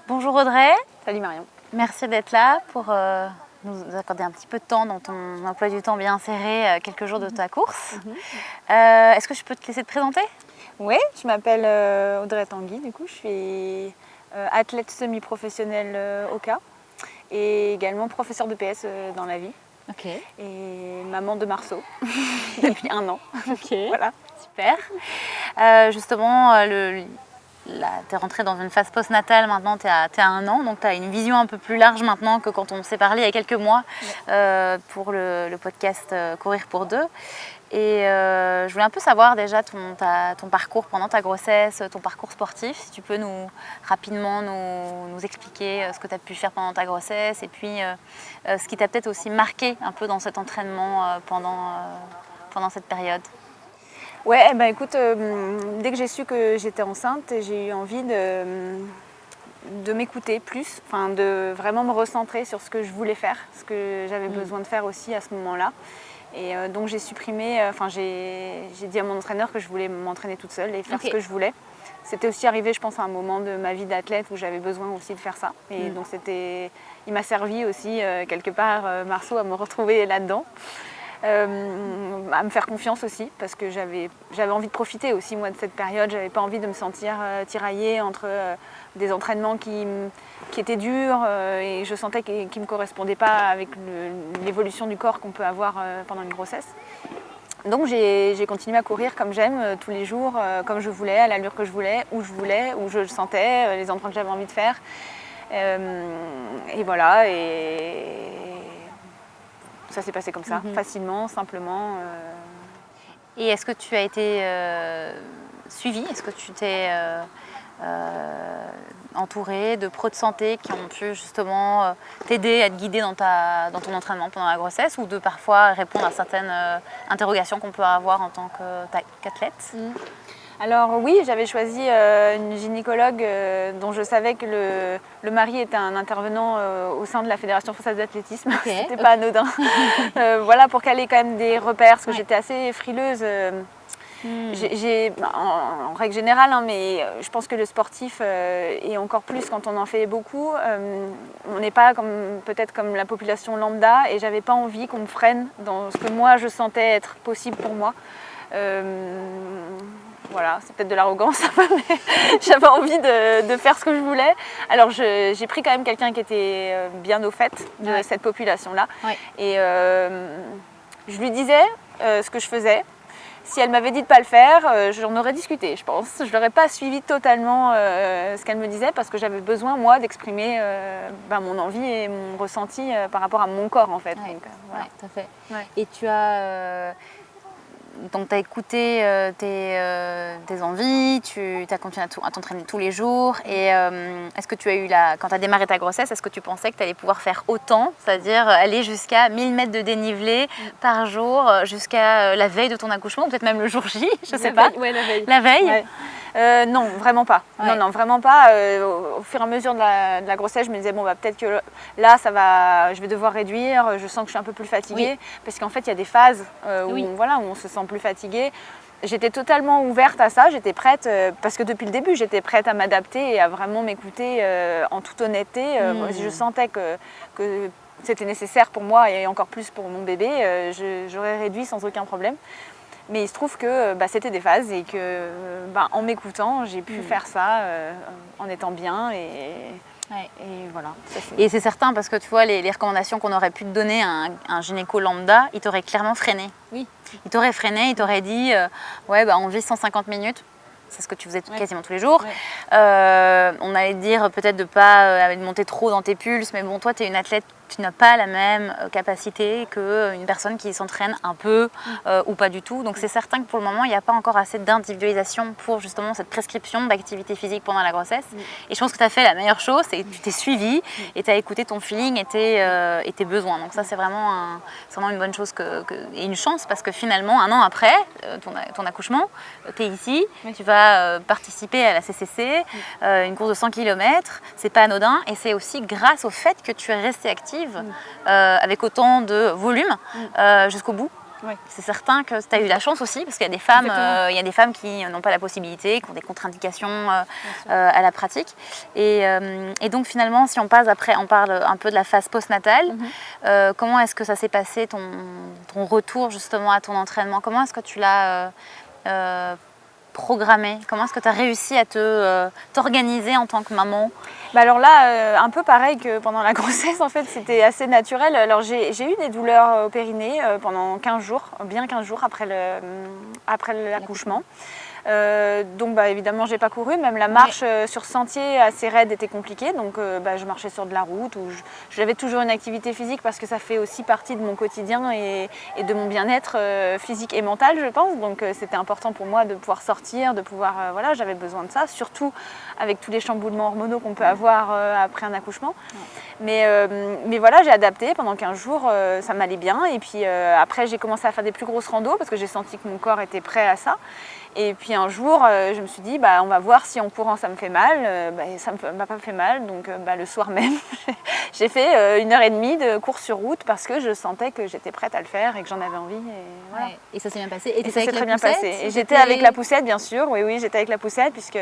Bonjour Audrey, Salut Marion. merci d'être là pour nous accorder un petit peu de temps dans ton emploi du temps bien serré, quelques jours de ta course. Est-ce que je peux te laisser te présenter? Oui, je m'appelle Audrey Tanguy, du coup je suis athlète semi-professionnelle au K et également professeure de PS dans la vie Ok, et maman de Marceau depuis 1 an. ok, Voilà. super. Justement, tu es rentrée dans une phase postnatale, maintenant tu es à 1 an, donc tu as une vision un peu plus large maintenant que quand on s'est parlé il y a quelques mois pour le podcast Courir pour deux. Et je voulais un peu savoir déjà ton parcours pendant ta grossesse, ton parcours sportif, si tu peux rapidement nous expliquer ce que tu as pu faire pendant ta grossesse et puis ce qui t'a peut-être aussi marqué un peu dans cet entraînement pendant cette période. Ouais, écoute, dès que j'ai su que j'étais enceinte, j'ai eu envie de m'écouter plus, de vraiment me recentrer sur ce que je voulais faire, ce que j'avais besoin de faire aussi à ce moment-là. Et donc j'ai supprimé, j'ai dit à mon entraîneur que je voulais m'entraîner toute seule et faire ce que je voulais. C'était aussi arrivé, je pense, à un moment de ma vie d'athlète où j'avais besoin aussi de faire ça. Et donc il m'a servi aussi quelque part, Marceau, à me retrouver là-dedans. À me faire confiance aussi parce que j'avais envie de profiter aussi moi de cette période. J'avais pas envie de me sentir tiraillée entre des entraînements qui étaient durs et je sentais qu'ils ne me correspondaient pas avec l'évolution du corps qu'on peut avoir pendant une grossesse. Donc j'ai continué à courir comme j'aime tous les jours, comme je voulais, à l'allure que je voulais, où je le sentais, les endroits que j'avais envie de faire. Et voilà. Ça s'est passé comme ça, facilement, simplement. Et est-ce que tu as été suivie? Est-ce que tu t'es entourée de pros de santé qui ont pu justement t'aider à te guider dans ton entraînement pendant la grossesse ou de parfois répondre à certaines interrogations qu'on peut avoir en tant qu'athlète? Alors oui, j'avais choisi une gynécologue dont je savais que le mari était un intervenant au sein de la Fédération française d'athlétisme. Okay, C'était pas anodin. Voilà, pour qu'elle ait quand même des repères, parce que j'étais assez frileuse. En règle générale, mais je pense que le sportif, et encore plus quand on en fait beaucoup, on n'est pas peut-être comme la population lambda, et j'avais pas envie qu'on me freine dans ce que moi je sentais être possible pour moi. Voilà, c'est peut-être de l'arrogance, mais j'avais envie de faire ce que je voulais. Alors j'ai pris quand même quelqu'un qui était bien au fait de cette population-là. Ouais. Et je lui disais ce que je faisais. Si elle m'avait dit de ne pas le faire, j'en aurais discuté, je pense. Je n'aurais pas suivi totalement ce qu'elle me disait parce que j'avais besoin, moi, d'exprimer mon envie et mon ressenti par rapport à mon corps, en fait. Ouais, donc, voilà. tout à fait. Ouais. Et tu as... Donc tu as écouté tes envies, tu as continué à t'entraîner tous les jours. Et est-ce que tu as eu quand tu as démarré ta grossesse, est-ce que tu pensais que tu allais pouvoir faire autant, c'est-à-dire aller jusqu'à 1000 mètres de dénivelé par jour, jusqu'à la veille de ton accouchement, ou peut-être même le jour J, je ne sais pas. Oui, la veille. La veille ouais. Non, vraiment pas. Ouais. Non, vraiment pas. Au fur et à mesure de la grossesse, je me disais, peut-être que là, je vais devoir réduire. Je sens que je suis un peu plus fatiguée. Oui. Parce qu'en fait, il y a des phases où on se sent plus fatiguée. J'étais totalement ouverte à ça. J'étais prête, parce que depuis le début, j'étais prête à m'adapter et à vraiment m'écouter en toute honnêteté. Je sentais que c'était nécessaire pour moi et encore plus pour mon bébé. J'aurais réduit sans aucun problème. Mais il se trouve que c'était des phases et que en m'écoutant, j'ai pu faire ça en étant bien et voilà. Et c'est certain parce que tu vois, les recommandations qu'on aurait pu te donner à un gynéco lambda, il t'aurait clairement freiné. Oui. Il t'aurait freiné, il t'aurait dit on vit 150 minutes. C'est ce que tu faisais quasiment tous les jours. Ouais. On allait te dire peut-être de ne pas monter trop dans tes pulses, mais bon, toi, tu es une athlète, tu n'as pas la même capacité qu'une personne qui s'entraîne un peu ou pas du tout. Donc c'est certain que pour le moment, il n'y a pas encore assez d'individualisation pour justement cette prescription d'activité phisique pendant la grossesse. Et je pense que tu as fait la meilleure chose, c'est que tu t'es suivie et tu as écouté ton feeling et tes besoins. Donc ça, c'est vraiment une bonne chose et une chance parce que finalement, 1 an après ton accouchement, tu es ici, tu vas participer à la CCC, une course de 100 km, c'est pas anodin et c'est aussi grâce au fait que tu es restée active avec autant de volume jusqu'au bout. Oui. C'est certain que tu as eu la chance aussi, parce qu'il y a des femmes qui n'ont pas la possibilité, qui ont des contre-indications à la pratique. Et donc finalement, si on parle un peu de la phase postnatale, comment est-ce que ça s'est passé, ton retour justement à ton entraînement? Comment est-ce que tu l'as programmé? Comment est-ce que tu as réussi à t'organiser en tant que maman? Alors là, un peu pareil que pendant la grossesse, en fait, c'était assez naturel. Alors j'ai eu des douleurs au périnée pendant 15 jours, bien 15 jours après l'accouchement. Donc évidemment j'ai pas couru, même la marche sur sentier assez raide était compliquée, donc je marchais sur de la route, ou j'avais toujours une activité physique parce que ça fait aussi partie de mon quotidien et de mon bien-être physique et mental, je pense, donc c'était important pour moi de pouvoir sortir, de pouvoir, voilà, j'avais besoin de ça, surtout avec tous les chamboulements hormonaux qu'on peut avoir après un accouchement. Mais voilà, j'ai adapté pendant 15 jours, ça m'allait bien, et puis après j'ai commencé à faire des plus grosses randos parce que j'ai senti que mon corps était prêt à ça. Et puis un jour, je me suis dit, on va voir si en courant ça me fait mal. Ça ne m'a pas fait mal, donc le soir même, j'ai fait 1h30 de course sur route parce que je sentais que j'étais prête à le faire et que j'en avais envie. Et, voilà. Et ça s'est bien passé. Et ça s'est très bien passé. Et j'étais avec la poussette, bien sûr. Oui, j'étais avec la poussette, puisque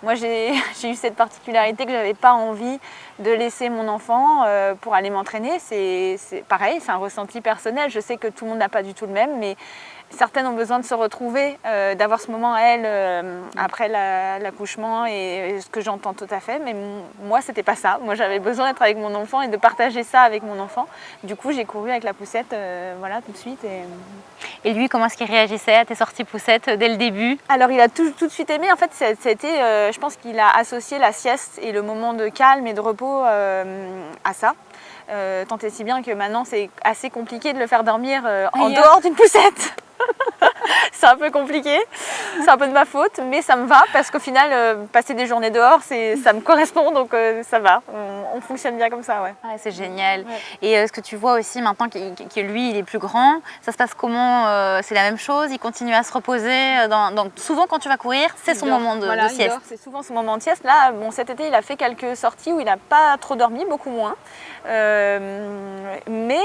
moi j'ai eu cette particularité que je n'avais pas envie de laisser mon enfant pour aller m'entraîner. C'est pareil, c'est un ressenti personnel. Je sais que tout le monde n'a pas du tout le même, mais certaines ont besoin de se retrouver, d'avoir ce moment à elles après l'accouchement, et ce que j'entends tout à fait. Mais moi, c'était pas ça. Moi, j'avais besoin d'être avec mon enfant et de partager ça avec mon enfant. Du coup, j'ai couru avec la poussette, voilà, tout de suite. Et lui, comment est-ce qu'il réagissait à tes sorties poussettes dès le début? Alors, il a tout de suite aimé. En fait, ça a été, je pense qu'il a associé la sieste et le moment de calme et de repos à ça. Tant et si bien que maintenant, c'est assez compliqué de le faire dormir en dehors d'une poussette. C'est un peu compliqué, c'est un peu de ma faute, mais ça me va parce qu'au final, passer des journées dehors, ça me correspond, donc ça va. On fonctionne bien comme ça, ouais. C'est génial. Ouais. Et ce que tu vois aussi maintenant que lui, il est plus grand, ça se passe comment? C'est la même chose? Il continue à se reposer souvent quand tu vas courir, c'est son moment de sieste. C'est souvent son moment de sieste. Là, cet été, il a fait quelques sorties où il n'a pas trop dormi, beaucoup moins. Mais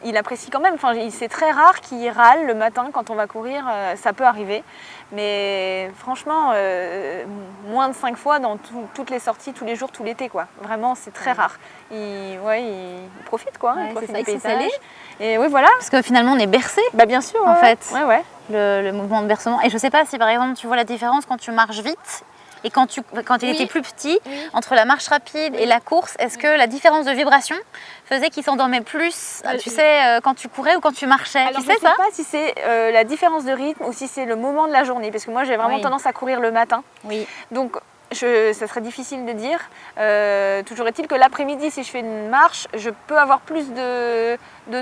il apprécie quand même. Enfin, c'est très rare qu'il râle le matin quand on va courir, ça peut arriver. Mais franchement, moins de 5 fois dans toutes les sorties, tous les jours, tout l'été, quoi. Vraiment, c'est très rare. Il profite, quoi. Il profite du paysage. Et oui, voilà. Parce que finalement, on est bercé. Bien sûr, en fait. Ouais. Le mouvement de bercement. Et je sais pas si par exemple, tu vois la différence quand tu marches vite. Et quand il était plus petit, entre la marche rapide et la course, est-ce que la différence de vibration faisait qu'il s'endormait plus, tu sais, quand tu courais ou quand tu marchais? Alors, je ne sais pas si c'est la différence de rythme ou si c'est le moment de la journée, parce que moi j'ai vraiment tendance à courir le matin. Oui. Donc ça serait difficile de dire. Toujours est-il que l'après-midi, si je fais une marche, je peux avoir plus de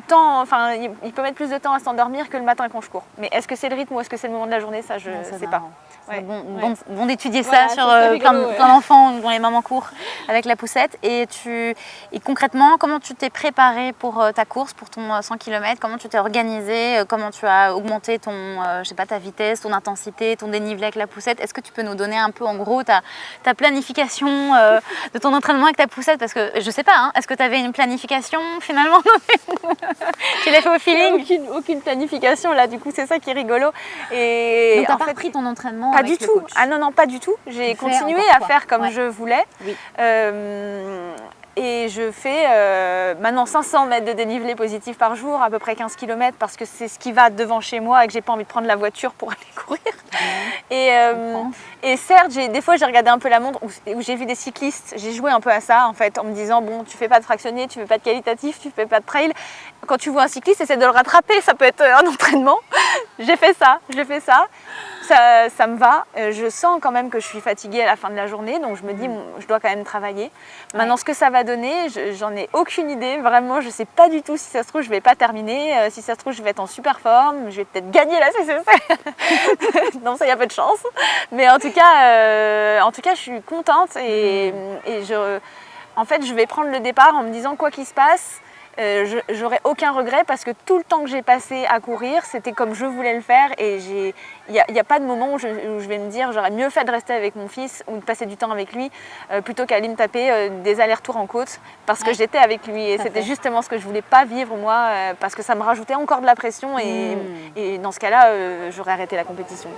temps, enfin il peut mettre plus de temps à s'endormir que le matin quand je cours. Mais est-ce que c'est le rythme ou est-ce que c'est le moment de la journée, ça je ne sais pas. C'est bon d'étudier ça sur plein d'enfants dont les mamans courent avec la poussette. Et concrètement, comment tu t'es préparée pour ta course, pour ton 100 km? Comment tu t'es organisée? Comment tu as augmenté ta vitesse, ton intensité, ton dénivelé avec la poussette? Est-ce que tu peux nous donner un peu en gros ta planification de ton entraînement avec ta poussette? Parce que je sais pas, est-ce que tu avais une planification finalement? Tu l'as fait au feeling? Aucune planification là, du coup c'est ça qui est rigolo. Et donc t'as pas repris ton entraînement? Pas du tout. Ah non, pas du tout. J'ai continué à faire comme je voulais. Oui. Et je fais maintenant 500 mètres de dénivelé positif par jour, à peu près 15 km, parce que c'est ce qui va devant chez moi et que j'ai pas envie de prendre la voiture pour aller courir. Et certes, des fois j'ai regardé un peu la montre où j'ai vu des cyclistes, j'ai joué un peu à ça en fait, en me disant bon, tu fais pas de fractionné, tu fais pas de qualitatif, tu fais pas de trail. Quand tu vois un cycliste, essaie de le rattraper, ça peut être un entraînement. J'ai fait ça, ça me va. Je sens quand même que je suis fatiguée à la fin de la journée, donc je me dis je dois quand même travailler. Maintenant, ce que ça va donner, j'en ai aucune idée. Vraiment, je sais pas du tout. Si ça se trouve, je vais pas terminer. Si ça se trouve, je vais être en super forme. Je vais peut-être gagner la CCC. Non, ça, il y a peu de chance. Mais en tout cas, je suis contente en fait, je vais prendre le départ en me disant quoi qu'il se passe. J'aurai aucun regret parce que tout le temps que j'ai passé à courir, c'était comme je voulais le faire et il n'y a pas de moment où je vais me dire j'aurais mieux fait de rester avec mon fils ou de passer du temps avec lui plutôt qu'aller me taper des allers-retours en côte parce que j'étais avec lui et c'était justement ce que je voulais pas vivre moi parce que ça me rajoutait encore de la pression et dans ce cas-là j'aurais arrêté la compétition.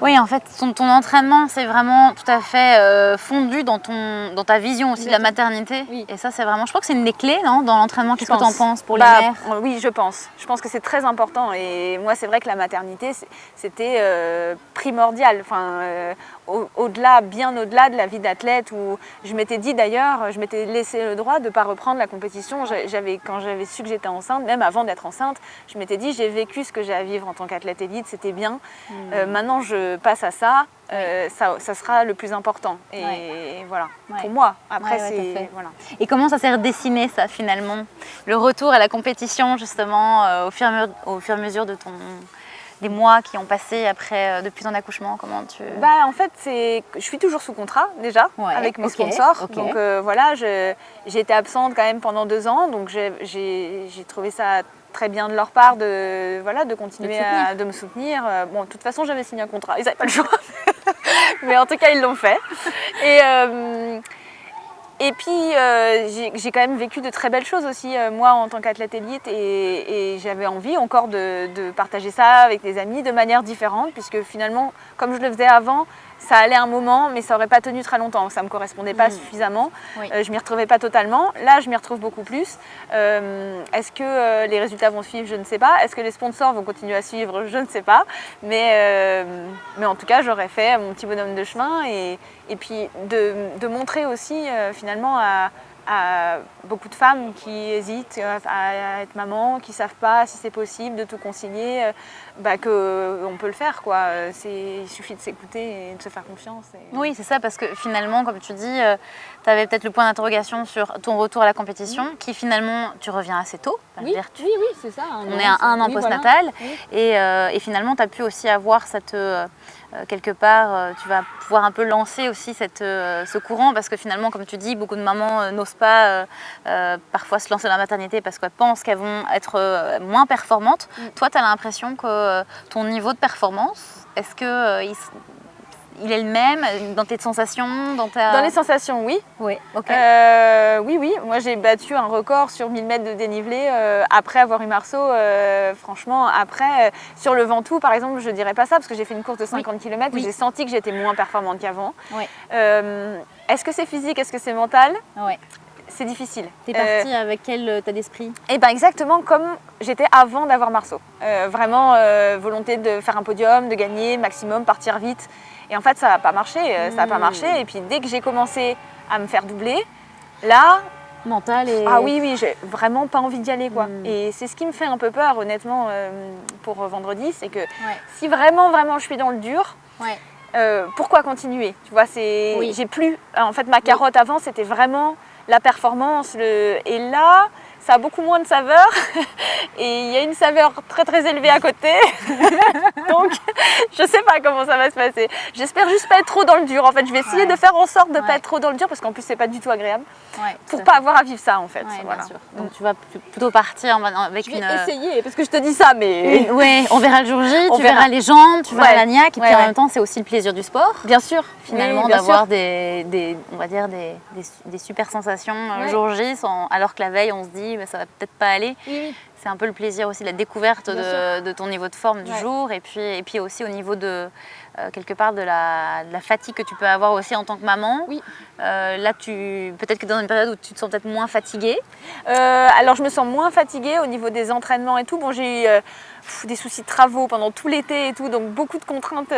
Oui, en fait ton entraînement c'est vraiment tout à fait fondu dans ta vision aussi de la maternité et ça c'est vraiment, je crois que c'est une des clés non, dans l'entraînement. Qu'est-ce que tu en penses pour les mères? Oui, je pense que c'est très important et moi c'est vrai que la maternité c'était primordial, bien au-delà de la vie d'athlète où je m'étais dit d'ailleurs, je m'étais laissé le droit de ne pas reprendre la compétition. Quand j'avais su que j'étais enceinte, même avant d'être enceinte, je m'étais dit j'ai vécu ce que j'ai à vivre en tant qu'athlète élite, c'était bien. Maintenant je passe à ça, ça sera le plus important. Et voilà, pour moi. Après voilà. Et comment ça s'est redessiné ça finalement? Le retour à la compétition justement au fur et à mesure de des mois qui ont passé après depuis ton accouchement, comment tu... En fait, je suis toujours sous contrat déjà avec mes sponsors. Donc voilà, j'ai été absente quand même pendant 2 ans, donc j'ai trouvé ça très bien de leur part de continuer de me soutenir. Bon, de toute façon, j'avais signé un contrat, ils n'avaient pas le choix. Mais en tout cas, ils l'ont fait. Et puis, j'ai quand même vécu de très belles choses aussi, moi, en tant qu'athlète élite. Et j'avais envie encore de partager ça avec des amis de manière différente, puisque finalement, comme je le faisais avant, ça allait un moment, mais ça n'aurait pas tenu très longtemps. Ça ne me correspondait pas suffisamment. Je ne m'y retrouvais pas totalement. Là, je m'y retrouve beaucoup plus. Est-ce que les résultats vont suivre? Je ne sais pas. Est-ce que les sponsors vont continuer à suivre? Je ne sais pas. Mais en tout cas, j'aurais fait mon petit bonhomme de chemin. Et puis, de montrer aussi, finalement, à beaucoup de femmes qui hésitent à être maman, qui ne savent pas si c'est possible de tout concilier, qu'on peut le faire, quoi. Il suffit de s'écouter et de se faire confiance. Oui, c'est ça, parce que finalement, comme tu dis, tu avais peut-être le point d'interrogation sur ton retour à la compétition, qui finalement, tu reviens assez tôt. Oui, c'est ça. On est à 1 an postnatal. Voilà. Et finalement, tu as pu aussi avoir cette... quelque part, tu vas pouvoir un peu lancer aussi ce courant parce que finalement, comme tu dis, beaucoup de mamans n'osent pas parfois se lancer dans la maternité parce qu'elles pensent qu'elles vont être moins performantes. Toi, tu as l'impression que ton niveau de performance, est-ce que il est le même dans tes sensations, dans les sensations, oui. Oui, ok. Oui. Moi, j'ai battu un record sur 1000 mètres de dénivelé après avoir eu Marceau. Franchement, après, sur le Ventoux, par exemple, je dirais pas ça parce que j'ai fait une course de 50 km et j'ai senti que j'étais moins performante qu'avant. Oui. Est-ce que c'est physique? Est-ce que c'est mental? Oui. C'est difficile. T'es partie avec quel état d'esprit? Exactement comme j'étais avant d'avoir Marceau. Vraiment, volonté de faire un podium, de gagner maximum, partir vite. Et en fait, ça n'a pas marché. Ça n'a pas marché. Et puis, dès que j'ai commencé à me faire doubler, là... Mental et... Ah oui, j'ai vraiment pas envie d'y aller, quoi. Et c'est ce qui me fait un peu peur, honnêtement, pour vendredi. C'est que si vraiment, je suis dans le dur... pourquoi continuer? Tu vois, j'ai plus... En fait, ma carotte avant, c'était vraiment la performance. Et là... ça a beaucoup moins de saveur et il y a une saveur très très élevée à côté. Donc je sais pas comment ça va se passer. J'espère juste pas être trop dans le dur. En fait, je vais essayer de faire en sorte de pas être trop dans le dur parce qu'en plus c'est pas du tout agréable. Pour pas avoir à vivre ça en fait. Voilà. Bien sûr. Donc tu vas plutôt partir avec je vais essayer parce que je te dis ça mais... Oui, on verra le jour J, tu verras les jambes, tu verras la niaque et puis en même temps c'est aussi le plaisir du sport. Bien sûr. Finalement d'avoir on va dire des super sensations jour J alors que la veille on se dit ça va peut-être pas aller. C'est un peu le plaisir aussi de la découverte de ton niveau de forme du jour et puis aussi au niveau de quelque part de la fatigue que tu peux avoir aussi en tant que maman. Là, peut-être que dans une période où tu te sens peut-être moins fatiguée. Alors je me sens moins fatiguée au niveau des entraînements et tout. Bon, j'ai eu des soucis de travaux pendant tout l'été et tout, donc beaucoup de contraintes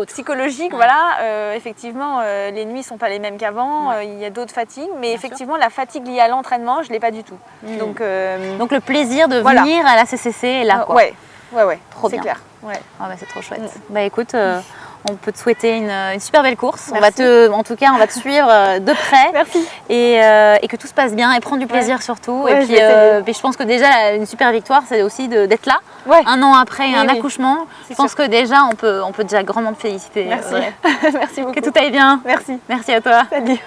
psychologiques. Voilà, effectivement, les nuits sont pas les mêmes qu'avant. Il y a d'autres fatigues, mais effectivement, la fatigue liée à l'entraînement, je l'ai pas du tout. Donc le plaisir de venir à la CCC est là, quoi. Ouais, trop bien. C'est clair. C'est trop chouette. Écoute, on peut te souhaiter une super belle course. En tout cas, on va te suivre de près. Merci. Et que tout se passe bien et prendre du plaisir surtout. Et puis je pense que déjà, une super victoire, c'est aussi d'être là. 1 an après un accouchement. Je pense que déjà, on peut déjà grandement te féliciter. Merci. Merci beaucoup. Que tout aille bien. Merci. Merci à toi. Salut.